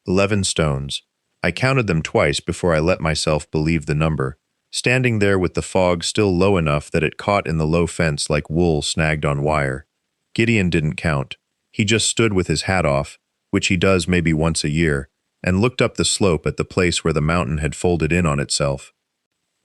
11 stones. I counted them twice before I let myself believe the number, standing there with the fog still low enough that it caught in the low fence like wool snagged on wire. Gideon didn't count. He just stood with his hat off, which he does maybe once a year, and looked up the slope at the place where the mountain had folded in on itself.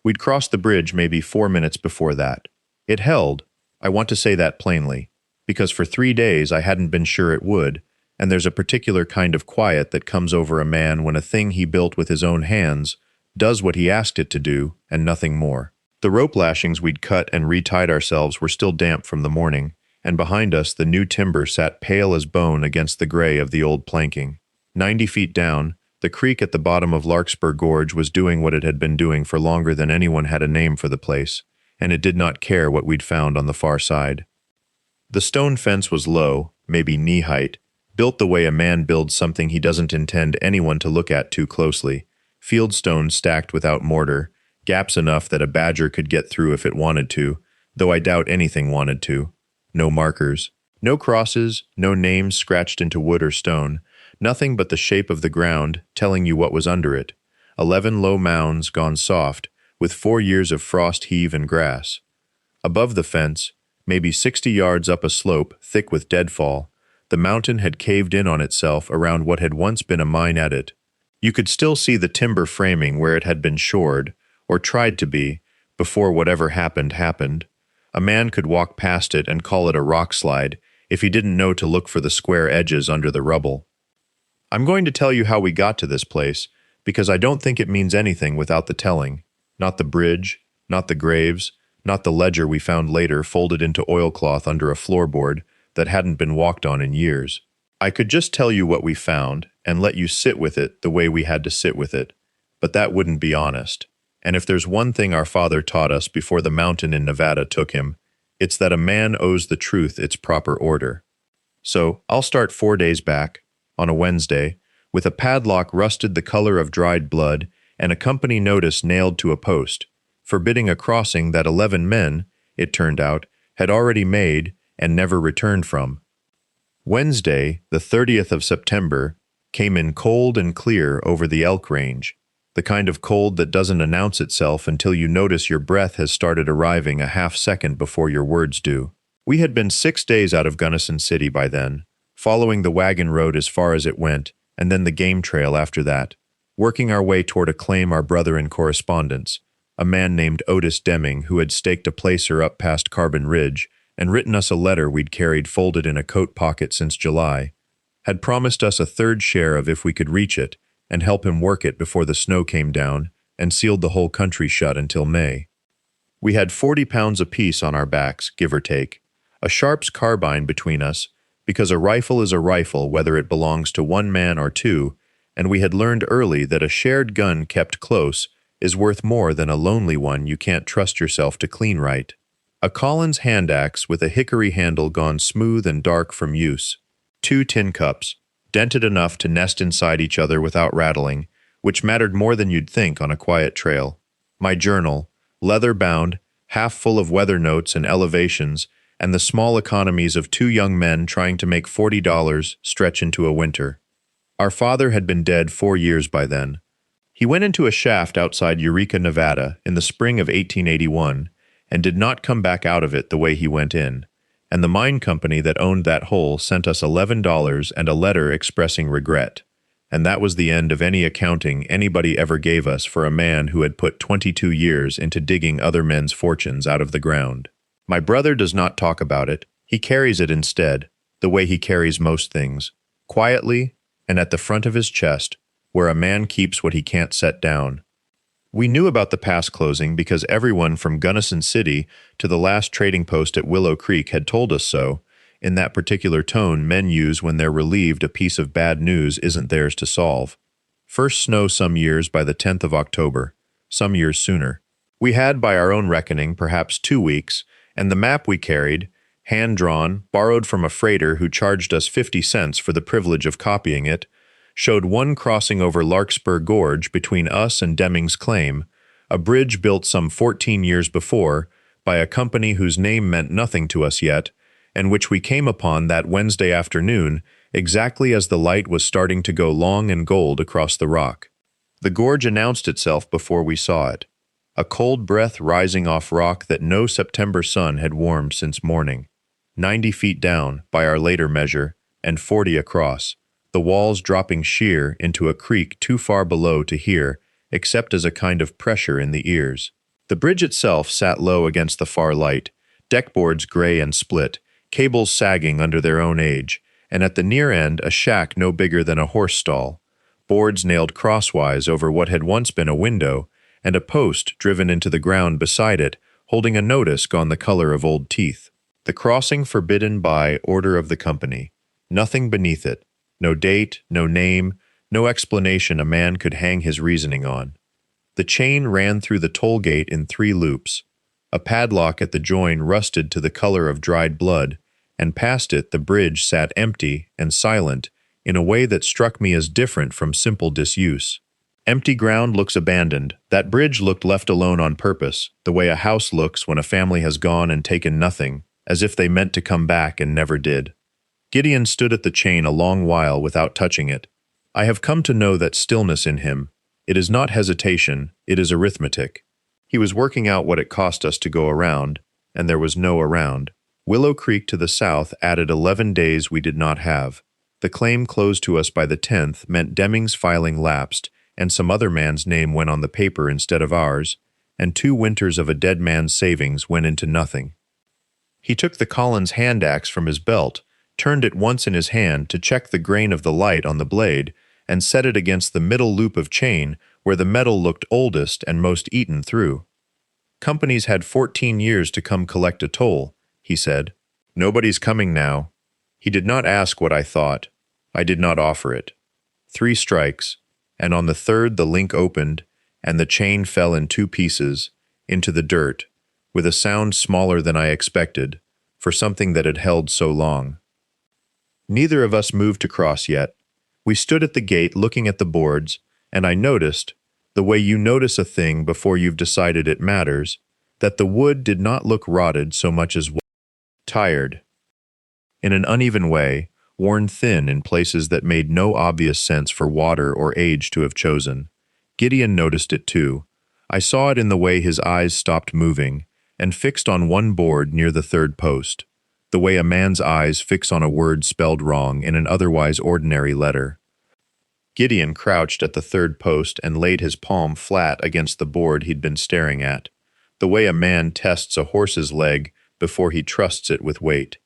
We'd crossed the bridge maybe 4 minutes before that. It held, I want to say that plainly, because for 3 days I hadn't been sure it would, and there's a particular kind of quiet that comes over a man when a thing he built with his own hands does what he asked it to do, and nothing more. The rope lashings we'd cut and retied ourselves were still damp from the morning, and behind us the new timber sat pale as bone against the gray of the old planking. 90 feet down, the creek at the bottom of Larkspur Gorge was doing what it had been doing for longer than anyone had a name for the place, and it did not care what we'd found on the far side. The stone fence was low, maybe knee-height, built the way a man builds something he doesn't intend anyone to look at too closely, field stones stacked without mortar, gaps enough that a badger could get through if it wanted to, though I doubt anything wanted to. No markers, no crosses, no names scratched into wood or stone, nothing but the shape of the ground telling you what was under it. 11 low mounds gone soft, with 4 years of frost heave and grass. Above the fence, maybe 60 yards up a slope thick with deadfall, the mountain had caved in on itself around what had once been a mine at it. You could still see the timber framing where it had been shored, or tried to be, before whatever happened. A man could walk past it and call it a rock slide if he didn't know to look for the square edges under the rubble. I'm going to tell you how we got to this place, because I don't think it means anything without the telling. Not the bridge, not the graves, not the ledger we found later folded into oilcloth under a floorboard that hadn't been walked on in years. I could just tell you what we found and let you sit with it the way we had to sit with it, but that wouldn't be honest. And if there's one thing our father taught us before the mountain in Nevada took him, it's that a man owes the truth its proper order. So I'll start 4 days back, on a Wednesday, with a padlock rusted the color of dried blood and a company notice nailed to a post, forbidding a crossing that 11 men, it turned out, had already made and never returned from. Wednesday, the 30th of September, came in cold and clear over the Elk Range, the kind of cold that doesn't announce itself until you notice your breath has started arriving a half-second before your words do. We had been 6 days out of Gunnison City by then, following the wagon road as far as it went, and then the game trail after that, working our way toward a claim our brother in correspondence, a man named Otis Deming who had staked a placer up past Carbon Ridge and written us a letter we'd carried folded in a coat pocket since July, had promised us a third share of if we could reach it and help him work it before the snow came down and sealed the whole country shut until May. We had 40 pounds apiece on our backs, give or take, a Sharp's carbine between us, because a rifle is a rifle whether it belongs to one man or two, and we had learned early that a shared gun kept close is worth more than a lonely one you can't trust yourself to clean right. A Collins hand axe with a hickory handle gone smooth and dark from use. 2 tin cups, dented enough to nest inside each other without rattling, which mattered more than you'd think on a quiet trail. My journal, leather-bound, half full of weather notes and elevations, and the small economies of 2 young men trying to make $40 stretch into a winter. Our father had been dead 4 years by then. He went into a shaft outside Eureka, Nevada, in the spring of 1881, and did not come back out of it the way he went in, and the mine company that owned that hole sent us $11 and a letter expressing regret, and that was the end of any accounting anybody ever gave us for a man who had put 22 years into digging other men's fortunes out of the ground. My brother does not talk about it. He carries it instead, the way he carries most things, quietly and at the front of his chest, where a man keeps what he can't set down. We knew about the pass closing because everyone from Gunnison City to the last trading post at Willow Creek had told us so, in that particular tone men use when they're relieved a piece of bad news isn't theirs to solve. First snow some years by the 10th of October, some years sooner. We had, by our own reckoning, perhaps 2 weeks, and the map we carried, hand-drawn, borrowed from a freighter who charged us 50 cents for the privilege of copying it, showed one crossing over Larkspur Gorge between us and Deming's claim, a bridge built some 14 years before by a company whose name meant nothing to us yet, and which we came upon that Wednesday afternoon, exactly as the light was starting to go long and gold across the rock. The gorge announced itself before we saw it, a cold breath rising off rock that no September sun had warmed since morning. 90 feet down, by our later measure, and 40 across, the walls dropping sheer into a creek too far below to hear, except as a kind of pressure in the ears. The bridge itself sat low against the far light, deckboards gray and split, cables sagging under their own age, and at the near end a shack no bigger than a horse stall, boards nailed crosswise over what had once been a window, and a post driven into the ground beside it, holding a notice gone the color of old teeth. The crossing forbidden by order of the company. Nothing beneath it. No date, no name, no explanation a man could hang his reasoning on. The chain ran through the toll gate in 3 loops. A padlock at the join rusted to the color of dried blood, and past it the bridge sat empty and silent in a way that struck me as different from simple disuse. Empty ground looks abandoned. That bridge looked left alone on purpose, the way a house looks when a family has gone and taken nothing, as if they meant to come back and never did. Gideon stood at the chain a long while without touching it. I have come to know that stillness in him. It is not hesitation, it is arithmetic. He was working out what it cost us to go around, and there was no around. Willow Creek to the south added 11 days we did not have. The claim closed to us by the 10th meant Deming's filing lapsed, and some other man's name went on the paper instead of ours, and 2 winters of a dead man's savings went into nothing. He took the Collins hand axe from his belt, turned it once in his hand to check the grain of the light on the blade, and set it against the middle loop of chain where the metal looked oldest and most eaten through. Companies had 14 years to come collect a toll, he said. Nobody's coming now. He did not ask what I thought. I did not offer it. 3 strikes, and on the 3rd the link opened, and the chain fell in 2 pieces, into the dirt, with a sound smaller than I expected, for something that had held so long. Neither of us moved to cross yet. We stood at the gate looking at the boards, and I noticed, the way you notice a thing before you've decided it matters, that the wood did not look rotted so much as tired. In an uneven way, worn thin in places that made no obvious sense for water or age to have chosen. Gideon noticed it too. I saw it in the way his eyes stopped moving, and fixed on one board near the 3rd post, the way a man's eyes fix on a word spelled wrong in an otherwise ordinary letter. Gideon crouched at the 3rd post and laid his palm flat against the board he'd been staring at, the way a man tests a horse's leg before he trusts it with weight.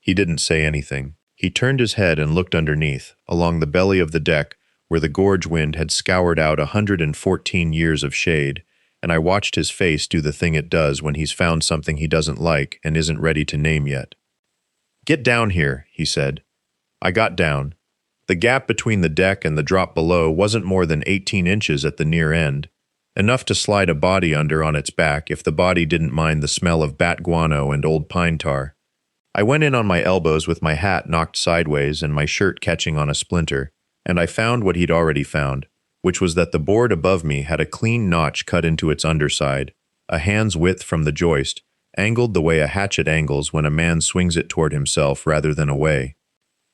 He didn't say anything. He turned his head and looked underneath, along the belly of the deck, where the gorge wind had scoured out 114 years of shade, and I watched his face do the thing it does when he's found something he doesn't like and isn't ready to name yet. "Get down here," he said. I got down. The gap between the deck and the drop below wasn't more than 18 inches at the near end, enough to slide a body under on its back if the body didn't mind the smell of bat guano and old pine tar. I went in on my elbows with my hat knocked sideways and my shirt catching on a splinter, and I found what he'd already found, which was that the board above me had a clean notch cut into its underside, a hand's width from the joist, angled the way a hatchet angles when a man swings it toward himself rather than away.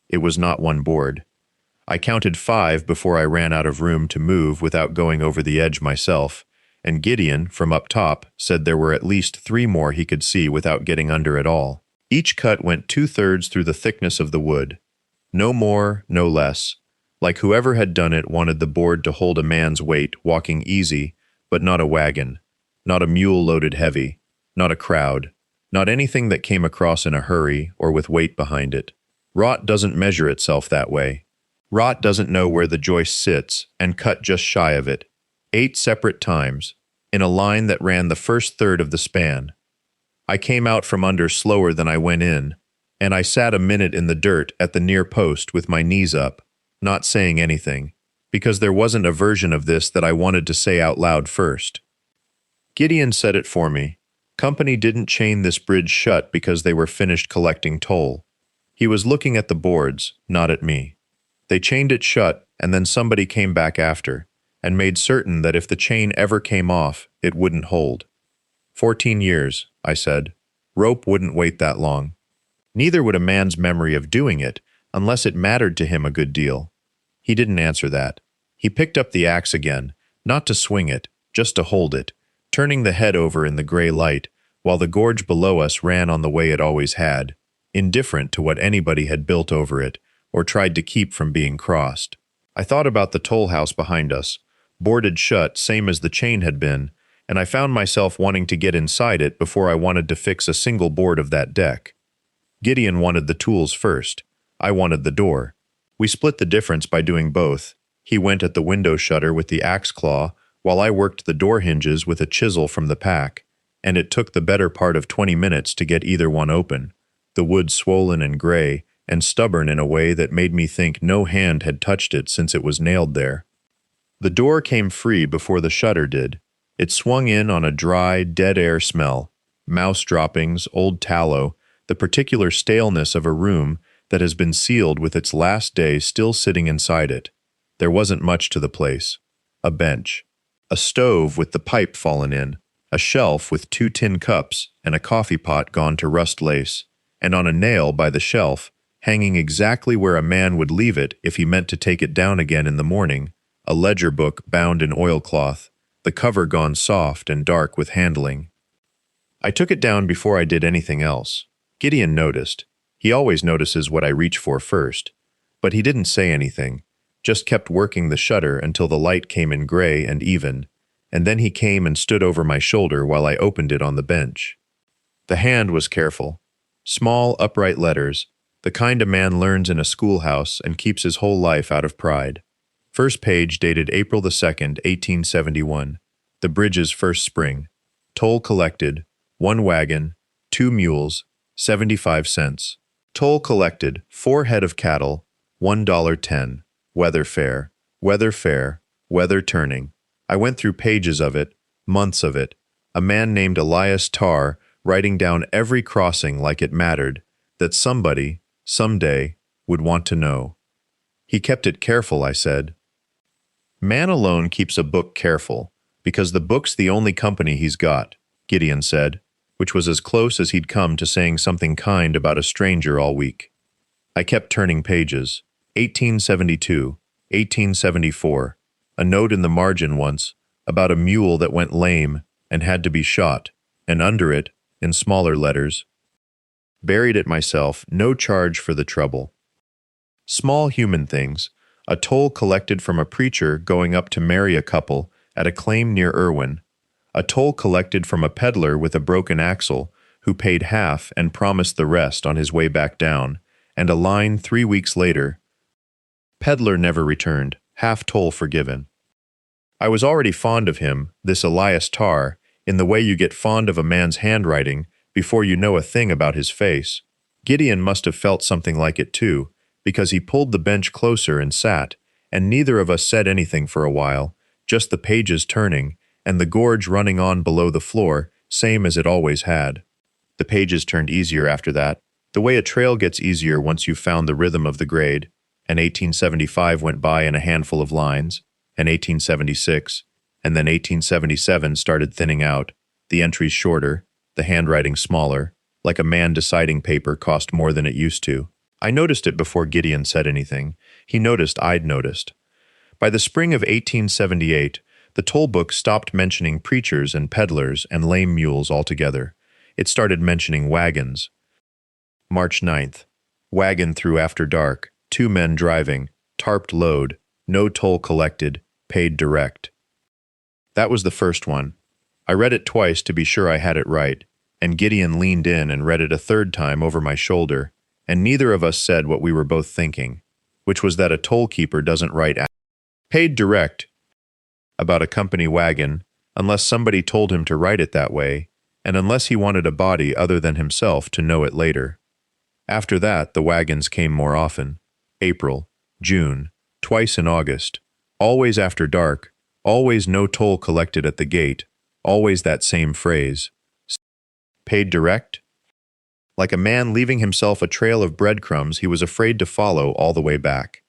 It was not one board. I counted 5 before I ran out of room to move without going over the edge myself, and Gideon, from up top, said there were at least 3 more he could see without getting under at all. Each cut went 2/3 through the thickness of the wood. No more, no less. Like whoever had done it wanted the board to hold a man's weight, walking easy, but not a wagon, not a mule loaded heavy, not a crowd, not anything that came across in a hurry or with weight behind it. Rot doesn't measure itself that way. Rot doesn't know where the joist sits and cut just shy of it, 8 separate times, in a line that ran the first third of the span. I came out from under slower than I went in, and I sat a minute in the dirt at the near post with my knees up, not saying anything, because there wasn't a version of this that I wanted to say out loud first. Gideon said it for me. Company didn't chain this bridge shut because they were finished collecting toll. He was looking at the boards, not at me. They chained it shut, and then somebody came back after, and made certain that if the chain ever came off, it wouldn't hold. 14 years, I said. Rope wouldn't wait that long. Neither would a man's memory of doing it, unless it mattered to him a good deal. He didn't answer that. He picked up the axe again, not to swing it, just to hold it, turning the head over in the gray light, while the gorge below us ran on the way it always had, indifferent to what anybody had built over it, or tried to keep from being crossed. I thought about the toll house behind us, boarded shut same as the chain had been, and I found myself wanting to get inside it before I wanted to fix a single board of that deck. Gideon wanted the tools first. I wanted the door. We split the difference by doing both. He went at the window shutter with the axe claw, while I worked the door hinges with a chisel from the pack, and it took the better part of 20 minutes to get either one open, the wood swollen and gray, and stubborn in a way that made me think no hand had touched it since it was nailed there. The door came free before the shutter did. It swung in on a dry, dead air smell, mouse droppings, old tallow, the particular staleness of a room that has been sealed with its last day still sitting inside it. There wasn't much to the place. A bench, a stove with the pipe fallen in, a shelf with 2 tin cups and a coffee pot gone to rust lace, and on a nail by the shelf, hanging exactly where a man would leave it if he meant to take it down again in the morning, a ledger book bound in oilcloth, the cover gone soft and dark with handling. I took it down before I did anything else. Gideon noticed. He always notices what I reach for first. But he didn't say anything, just kept working the shutter until the light came in gray and even, and then he came and stood over my shoulder while I opened it on the bench. The hand was careful. Small, upright letters, the kind a man learns in a schoolhouse and keeps his whole life out of pride. First page dated April the 2nd, 1871. The bridge's first spring. Toll collected, 1 wagon, 2 mules, 75 cents. Toll collected, 4 head of cattle, $1.10. Weather fair, weather turning. I went through pages of it, months of it. A man named Elias Tarr writing down every crossing like it mattered, that somebody, someday, would want to know. He kept it careful, I said. Man alone keeps a book careful, because the book's the only company he's got, Gideon said, which was as close as he'd come to saying something kind about a stranger all week. I kept turning pages. 1872, 1874, a note in the margin once, about a mule that went lame and had to be shot, and under it, in smaller letters, buried it myself, no charge for the trouble. Small human things, a toll collected from a preacher going up to marry a couple at a claim near Irwin, a toll collected from a peddler with a broken axle who paid half and promised the rest on his way back down, and a line 3 weeks later, peddler never returned, half toll forgiven. I was already fond of him, this Elias Tarr, in the way you get fond of a man's handwriting before you know a thing about his face. Gideon must have felt something like it too, because he pulled the bench closer and sat, and neither of us said anything for a while, just the pages turning, and the gorge running on below the floor, same as it always had. The pages turned easier after that, the way a trail gets easier once you've found the rhythm of the grade, and 1875 went by in a handful of lines, and 1876, and then 1877 started thinning out, the entries shorter, the handwriting smaller, like a man deciding paper cost more than it used to. I noticed it before Gideon said anything. He noticed I'd noticed. By the spring of 1878, the toll book stopped mentioning preachers and peddlers and lame mules altogether. It started mentioning wagons. March 9th. Wagon through after dark, 2 men driving, tarped load, no toll collected, paid direct. That was the first one. I read it twice to be sure I had it right, and Gideon leaned in and read it a third time over my shoulder, and neither of us said what we were both thinking, which was that a toll keeper doesn't write paid direct about a company wagon unless somebody told him to write it that way, and unless he wanted a body other than himself to know it later. After that, the wagons came more often. April, June, twice in August, always after dark, always no toll collected at the gate, always that same phrase. Paid direct? Like a man leaving himself a trail of breadcrumbs he was afraid to follow all the way back.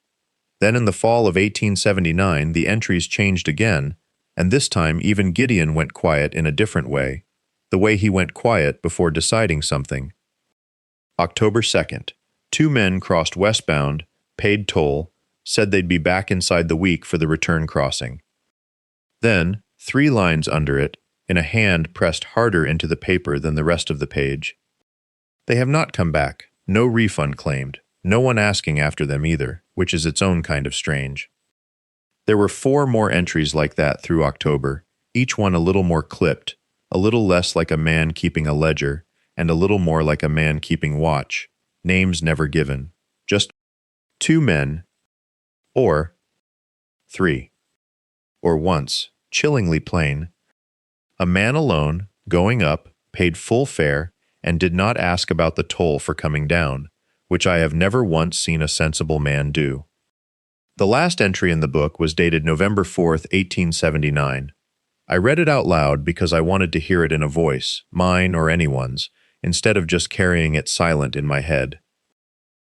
Then in the fall of 1879, the entries changed again, and this time even Gideon went quiet in a different way, the way he went quiet before deciding something. October 2nd. 2 men crossed westbound, paid toll, said they'd be back inside the week for the return crossing. Then, 3 lines under it, in a hand pressed harder into the paper than the rest of the page. They have not come back, no refund claimed, no one asking after them either, which is its own kind of strange. There were 4 more entries like that through October, each one a little more clipped, a little less like a man keeping a ledger, and a little more like a man keeping watch, names never given, just 2 men, or 3, or once, chillingly plain, a man alone, going up, paid full fare, and did not ask about the toll for coming down, which I have never once seen a sensible man do. The last entry in the book was dated November 4th, 1879. I read it out loud because I wanted to hear it in a voice, mine or anyone's, instead of just carrying it silent in my head.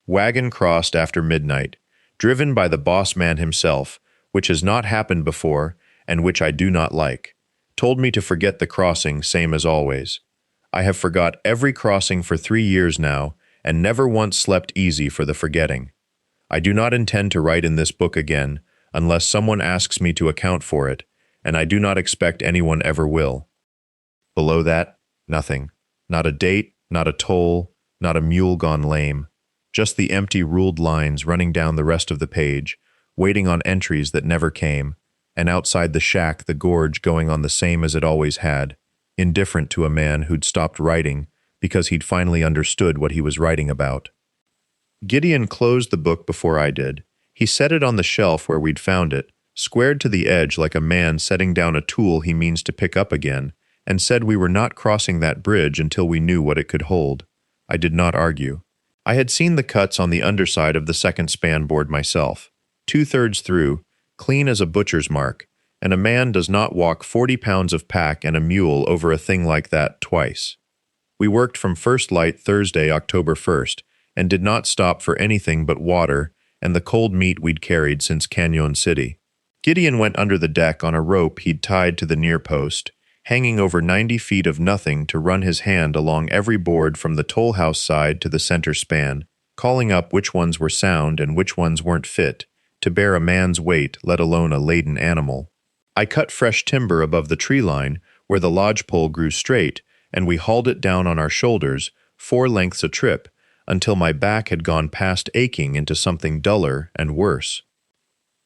Wagon crossed after midnight, driven by the boss man himself, which has not happened before and which I do not like. Told me to forget the crossing, same as always. I have forgot every crossing for 3 years now and never once slept easy for the forgetting. I do not intend to write in this book again unless someone asks me to account for it, and I do not expect anyone ever will. Below that, nothing. Not a date, not a toll, not a mule gone lame. Just the empty ruled lines running down the rest of the page, waiting on entries that never came, and outside the shack the gorge going on the same as it always had, indifferent to a man who'd stopped writing because he'd finally understood what he was writing about. Gideon closed the book before I did. He set it on the shelf where we'd found it, squared to the edge like a man setting down a tool he means to pick up again, and said we were not crossing that bridge until we knew what it could hold. I did not argue. I had seen the cuts on the underside of the second span board myself, 2/3 through, clean as a butcher's mark, and a man does not walk 40 pounds of pack and a mule over a thing like that twice. We worked from first light Thursday, October 1st, and did not stop for anything but water and the cold meat we'd carried since Canyon City. Gideon went under the deck on a rope he'd tied to the near post, hanging over 90 feet of nothing to run his hand along every board from the toll house side to the center span, calling up which ones were sound and which ones weren't fit to bear a man's weight, let alone a laden animal. I cut fresh timber above the tree line where the lodgepole grew straight, and we hauled it down on our shoulders, 4 lengths a trip, until my back had gone past aching into something duller and worse.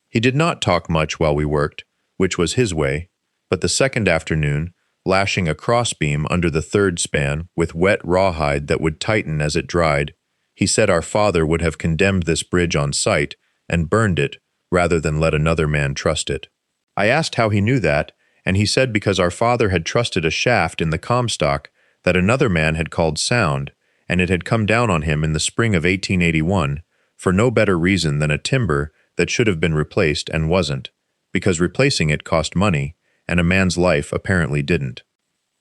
He did not talk much while we worked, which was his way, but the second afternoon, lashing a crossbeam under the third span with wet rawhide that would tighten as it dried, he said our father would have condemned this bridge on sight and burned it rather than let another man trust it. I asked how he knew that, and he said because our father had trusted a shaft in the Comstock that another man had called sound, and it had come down on him in the spring of 1881 for no better reason than a timber that should have been replaced and wasn't, because replacing it cost money, and a man's life apparently didn't.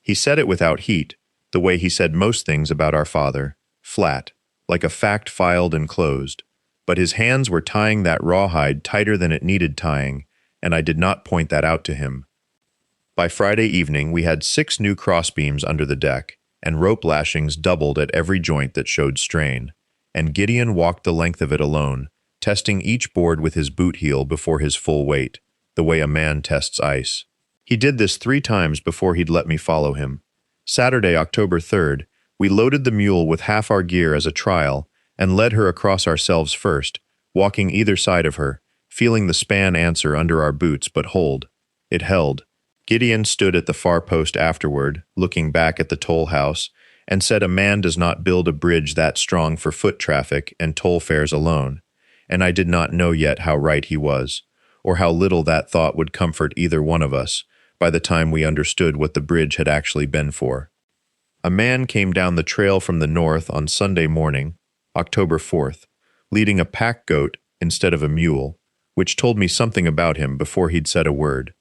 He said it without heat, the way he said most things about our father, flat, like a fact filed and closed, but his hands were tying that rawhide tighter than it needed tying, and I did not point that out to him. By Friday evening we had 6 new crossbeams under the deck, and rope lashings doubled at every joint that showed strain, and Gideon walked the length of it alone, testing each board with his boot heel before his full weight, the way a man tests ice. He did this 3 times before he'd let me follow him. Saturday, October 3rd, we loaded the mule with half our gear as a trial and led her across ourselves first, walking either side of her, feeling the span answer under our boots but hold. It held. Gideon stood at the far post afterward, looking back at the toll house, and said a man does not build a bridge that strong for foot traffic and toll fares alone, and I did not know yet how right he was, or how little that thought would comfort either one of us by the time we understood what the bridge had actually been for. A man came down the trail from the north on Sunday morning, October 4th, leading a pack goat instead of a mule, which told me something about him before he'd said a word.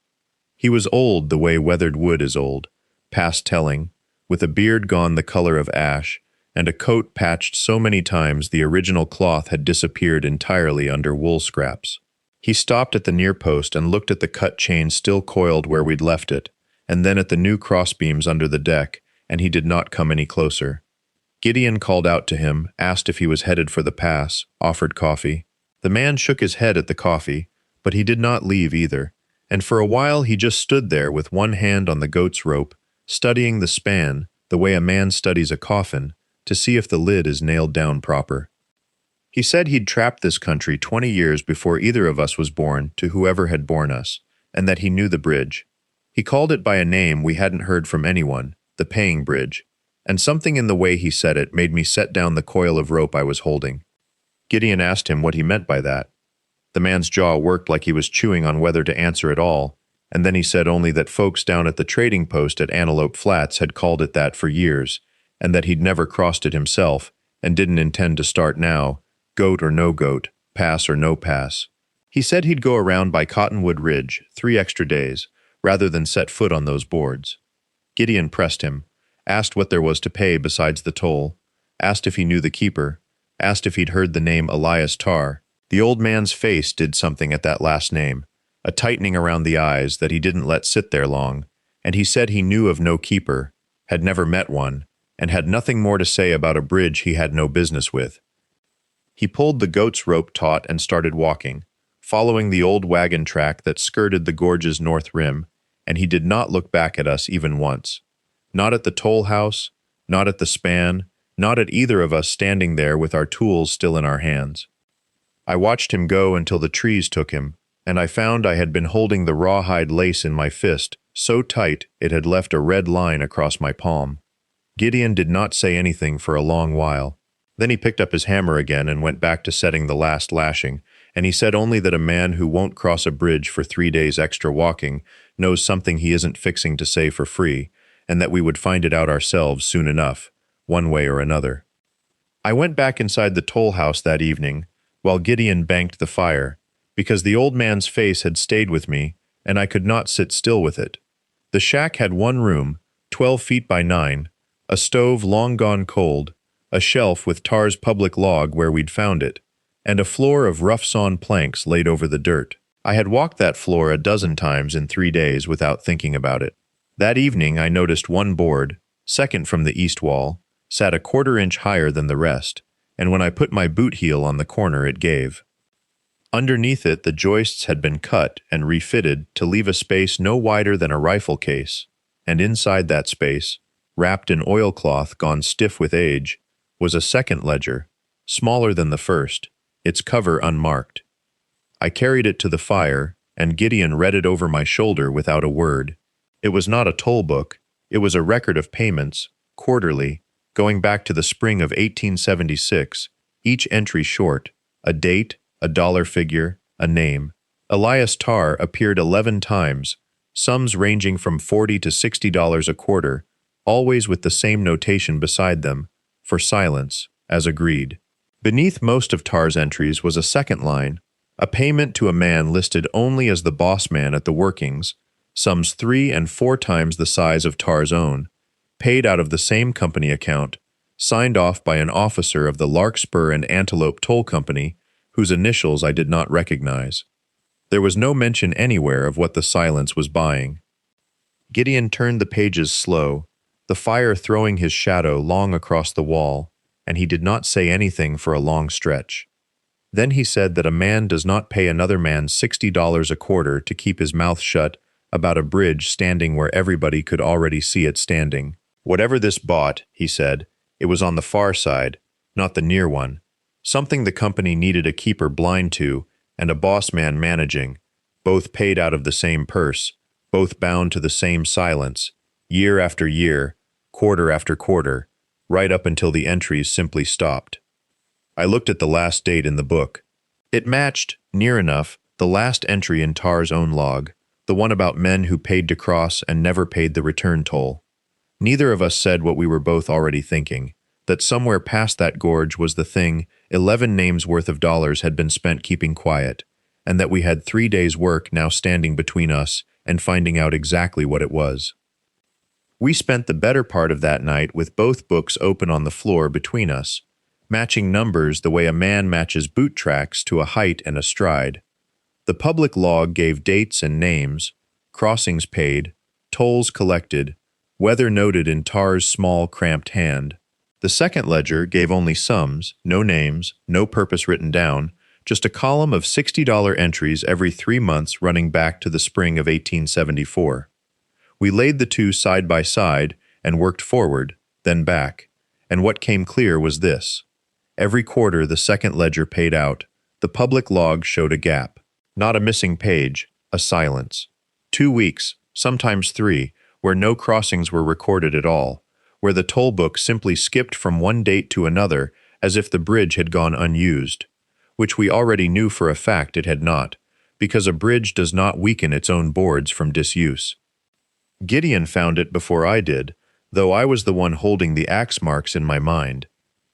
He was old the way weathered wood is old, past telling, with a beard gone the color of ash, and a coat patched so many times the original cloth had disappeared entirely under wool scraps. He stopped at the near post and looked at the cut chain still coiled where we'd left it, and then at the new crossbeams under the deck, and he did not come any closer. Gideon called out to him, asked if he was headed for the pass, offered coffee. The man shook his head at the coffee, but he did not leave either, and for a while he just stood there with one hand on the goat's rope, studying the span the way a man studies a coffin to see if the lid is nailed down proper. He said he'd trapped this country 20 years before either of us was born to whoever had born us, and that he knew the bridge. He called it by a name we hadn't heard from anyone, the Paying Bridge, and something in the way he said it made me set down the coil of rope I was holding. Gideon asked him what he meant by that. The man's jaw worked like he was chewing on whether to answer at all, and then he said only that folks down at the trading post at Antelope Flats had called it that for years, and that he'd never crossed it himself and didn't intend to start now, goat or no goat, pass or no pass. He said he'd go around by Cottonwood Ridge 3 extra days, rather than set foot on those boards. Gideon pressed him, asked what there was to pay besides the toll, asked if he knew the keeper, asked if he'd heard the name Elias Tarr. The old man's face did something at that last name, a tightening around the eyes that he didn't let sit there long, and he said he knew of no keeper, had never met one, and had nothing more to say about a bridge he had no business with. He pulled the goat's rope taut and started walking, following the old wagon track that skirted the gorge's north rim, and he did not look back at us even once. Not at the toll house, not at the span, not at either of us standing there with our tools still in our hands. I watched him go until the trees took him, and I found I had been holding the rawhide lace in my fist so tight it had left a red line across my palm. Gideon did not say anything for a long while. Then he picked up his hammer again and went back to setting the last lashing, and he said only that a man who won't cross a bridge for 3 days extra walking knows something he isn't fixing to say for free, and that we would find it out ourselves soon enough, one way or another. I went back inside the toll house that evening, while Gideon banked the fire, because the old man's face had stayed with me, and I could not sit still with it. The shack had one room, 12 feet by 9, a stove long gone cold, a shelf with Tar's public log where we'd found it, and a floor of rough-sawn planks laid over the dirt. I had walked that floor a dozen times in 3 days without thinking about it. That evening I noticed one board, second from the east wall, sat a 1/4 inch higher than the rest, and when I put my boot heel on the corner it gave. Underneath it the joists had been cut and refitted to leave a space no wider than a rifle case, and inside that space, wrapped in oilcloth gone stiff with age, was a second ledger, smaller than the first, its cover unmarked. I carried it to the fire, and Gideon read it over my shoulder without a word. It was not a toll book, it was a record of payments, quarterly, going back to the spring of 1876, each entry short, a date, a dollar figure, a name. Elias Tarr appeared 11 times, sums ranging from $40 to $60 a quarter, always with the same notation beside them, for silence, as agreed. Beneath most of Tarr's entries was a second line, a payment to a man listed only as the boss man at the workings, sums 3 and 4 times the size of Tarr's own, paid out of the same company account, signed off by an officer of the Larkspur and Antelope Toll Company, whose initials I did not recognize. There was no mention anywhere of what the silence was buying. Gideon turned the pages slow, the fire throwing his shadow long across the wall, and he did not say anything for a long stretch. Then he said that a man does not pay another man $60 a quarter to keep his mouth shut about a bridge standing where everybody could already see it standing. Whatever this bought, he said, it was on the far side, not the near one, something the company needed a keeper blind to and a boss man managing, both paid out of the same purse, both bound to the same silence, year after year, quarter after quarter, right up until the entries simply stopped. I looked at the last date in the book. It matched, near enough, the last entry in Tarr's own log, the one about men who paid to cross and never paid the return toll. Neither of us said what we were both already thinking, that somewhere past that gorge was the thing 11 names worth of dollars had been spent keeping quiet, and that we had 3 days' work now standing between us and finding out exactly what it was. We spent the better part of that night with both books open on the floor between us, matching numbers the way a man matches boot tracks to a height and a stride. The public log gave dates and names, crossings paid, tolls collected, weather noted in Tarr's small, cramped hand. The second ledger gave only sums, no names, no purpose written down, just a column of $60 entries every 3 months running back to the spring of 1874. We laid the two side by side and worked forward, then back, and what came clear was this. Every quarter the second ledger paid out. The public log showed a gap. Not a missing page, a silence. 2 weeks, sometimes 3, where no crossings were recorded at all, where the toll book simply skipped from one date to another as if the bridge had gone unused, which we already knew for a fact it had not, because a bridge does not weaken its own boards from disuse. Gideon found it before I did, though I was the one holding the axe marks in my mind.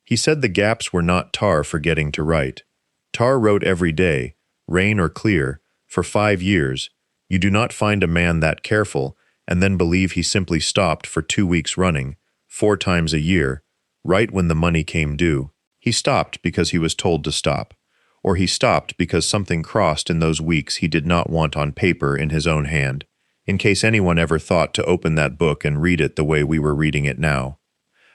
He said the gaps were not Tar forgetting to write. Tar wrote every day, rain or clear, for 5 years. You do not find a man that careful, and then believe he simply stopped for 2 weeks running, 4 times a year, right when the money came due. He stopped because he was told to stop, or he stopped because something crossed in those weeks he did not want on paper in his own hand, in case anyone ever thought to open that book and read it the way we were reading it now.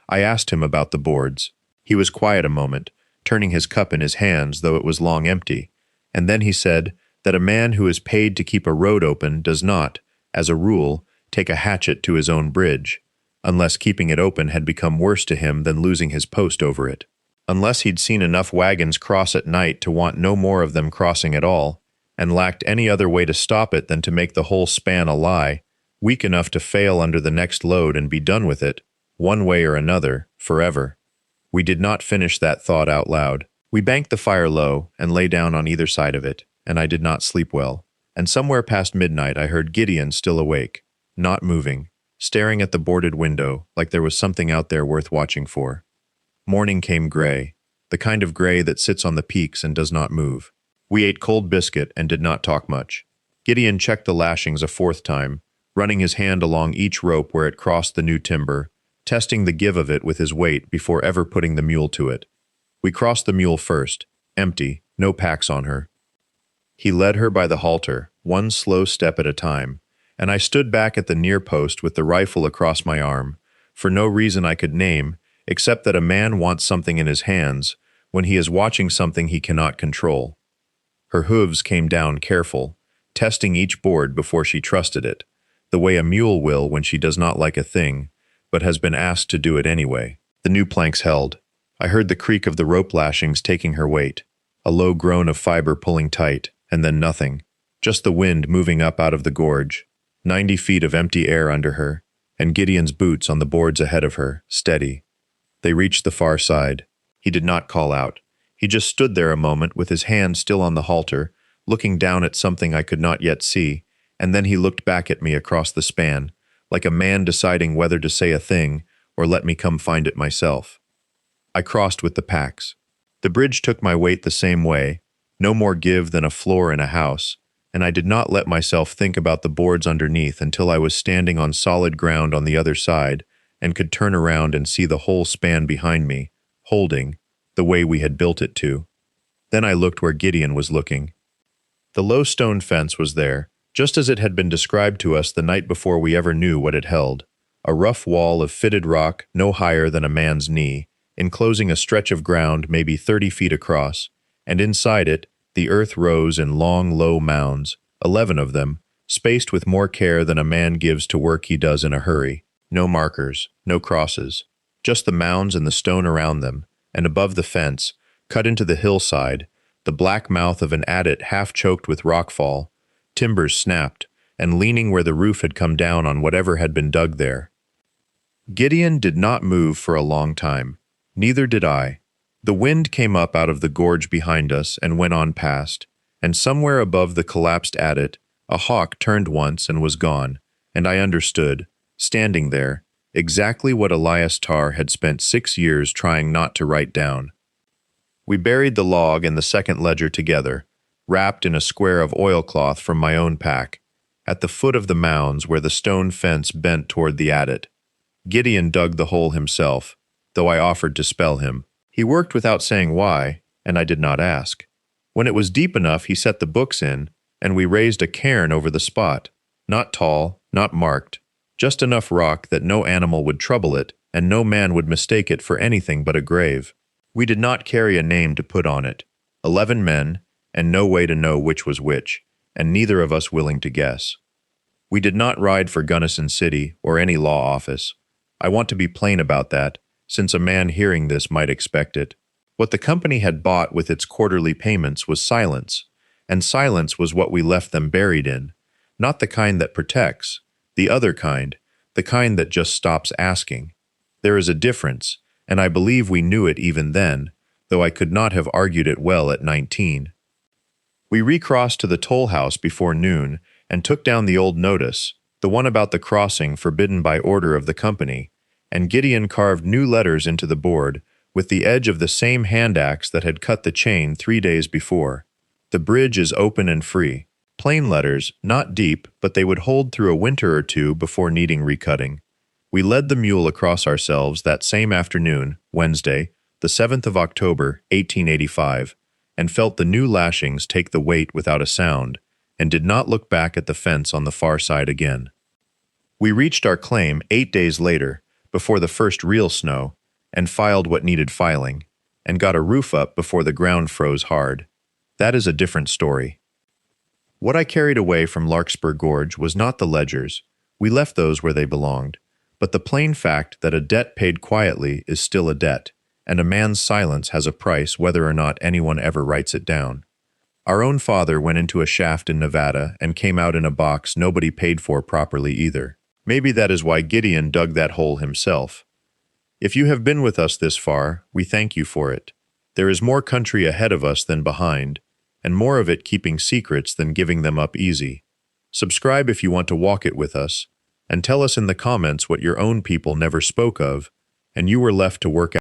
I asked him about the boards. He was quiet a moment, turning his cup in his hands though it was long empty, and then he said that a man who is paid to keep a road open does not, as a rule, take a hatchet to his own bridge, unless keeping it open had become worse to him than losing his post over it. Unless he'd seen enough wagons cross at night to want no more of them crossing at all, and lacked any other way to stop it than to make the whole span a lie, weak enough to fail under the next load and be done with it, one way or another, forever. We did not finish that thought out loud. We banked the fire low and lay down on either side of it, and I did not sleep well. And somewhere past midnight I heard Gideon still awake, not moving, staring at the boarded window like there was something out there worth watching for. Morning came gray, the kind of gray that sits on the peaks and does not move. We ate cold biscuit and did not talk much. Gideon checked the lashings a 4th time, running his hand along each rope where it crossed the new timber, testing the give of it with his weight before ever putting the mule to it. We crossed the mule first, empty, no packs on her. He led her by the halter, one slow step at a time, and I stood back at the near post with the rifle across my arm, for no reason I could name, except that a man wants something in his hands when he is watching something he cannot control. Her hooves came down careful, testing each board before she trusted it, the way a mule will when she does not like a thing, but has been asked to do it anyway. The new planks held. I heard the creak of the rope lashings taking her weight, a low groan of fiber pulling tight, and then nothing, just the wind moving up out of the gorge, 90 feet of empty air under her, and Gideon's boots on the boards ahead of her, steady. They reached the far side. He did not call out. He just stood there a moment with his hand still on the halter, looking down at something I could not yet see, and then he looked back at me across the span, like a man deciding whether to say a thing or let me come find it myself. I crossed with the packs. The bridge took my weight the same way, no more give than a floor in a house, and I did not let myself think about the boards underneath until I was standing on solid ground on the other side and could turn around and see the whole span behind me, holding, the way we had built it to. Then I looked where Gideon was looking. The low stone fence was there, just as it had been described to us the night before we ever knew what it held. A rough wall of fitted rock no higher than a man's knee, enclosing a stretch of ground maybe 30 feet across, and inside it, the earth rose in long, low mounds, 11 of them, spaced with more care than a man gives to work he does in a hurry. No markers, no crosses, just the mounds and the stone around them, and above the fence, cut into the hillside, the black mouth of an adit half choked with rockfall, timbers snapped, and leaning where the roof had come down on whatever had been dug there. Gideon did not move for a long time. Neither did I. The wind came up out of the gorge behind us and went on past, and somewhere above the collapsed adit, a hawk turned once and was gone, and I understood, standing there, exactly what Elias Tarr had spent 6 years trying not to write down. We buried the log and the second ledger together, wrapped in a square of oilcloth from my own pack, at the foot of the mounds where the stone fence bent toward the adit. Gideon dug the hole himself, though I offered to spell him. He worked without saying why, and I did not ask. When it was deep enough, he set the books in, and we raised a cairn over the spot, not tall, not marked, just enough rock that no animal would trouble it, and no man would mistake it for anything but a grave. We did not carry a name to put on it. 11 men, and no way to know which was which, and neither of us willing to guess. We did not ride for Gunnison City or any law office. I want to be plain about that, since a man hearing this might expect it. What the company had bought with its quarterly payments was silence, and silence was what we left them buried in, not the kind that protects, the other kind, the kind that just stops asking. There is a difference, and I believe we knew it even then, though I could not have argued it well at 19. We recrossed to the toll house before noon and took down the old notice, the one about the crossing forbidden by order of the company, and Gideon carved new letters into the board with the edge of the same hand axe that had cut the chain 3 days before. The bridge is open and free. Plain letters, not deep, but they would hold through a winter or two before needing recutting. We led the mule across ourselves that same afternoon, Wednesday, the 7th of October, 1885, and felt the new lashings take the weight without a sound, and did not look back at the fence on the far side again. We reached our claim 8 days later, before the first real snow, and filed what needed filing, and got a roof up before the ground froze hard. That is a different story. What I carried away from Larkspur Gorge was not the ledgers, we left those where they belonged, but the plain fact that a debt paid quietly is still a debt, and a man's silence has a price whether or not anyone ever writes it down. Our own father went into a shaft in Nevada and came out in a box nobody paid for properly either. Maybe that is why Gideon dug that hole himself. If you have been with us this far, we thank you for it. There is more country ahead of us than behind, and more of it keeping secrets than giving them up easy. Subscribe if you want to walk it with us, and tell us in the comments what your own people never spoke of, and you were left to work out.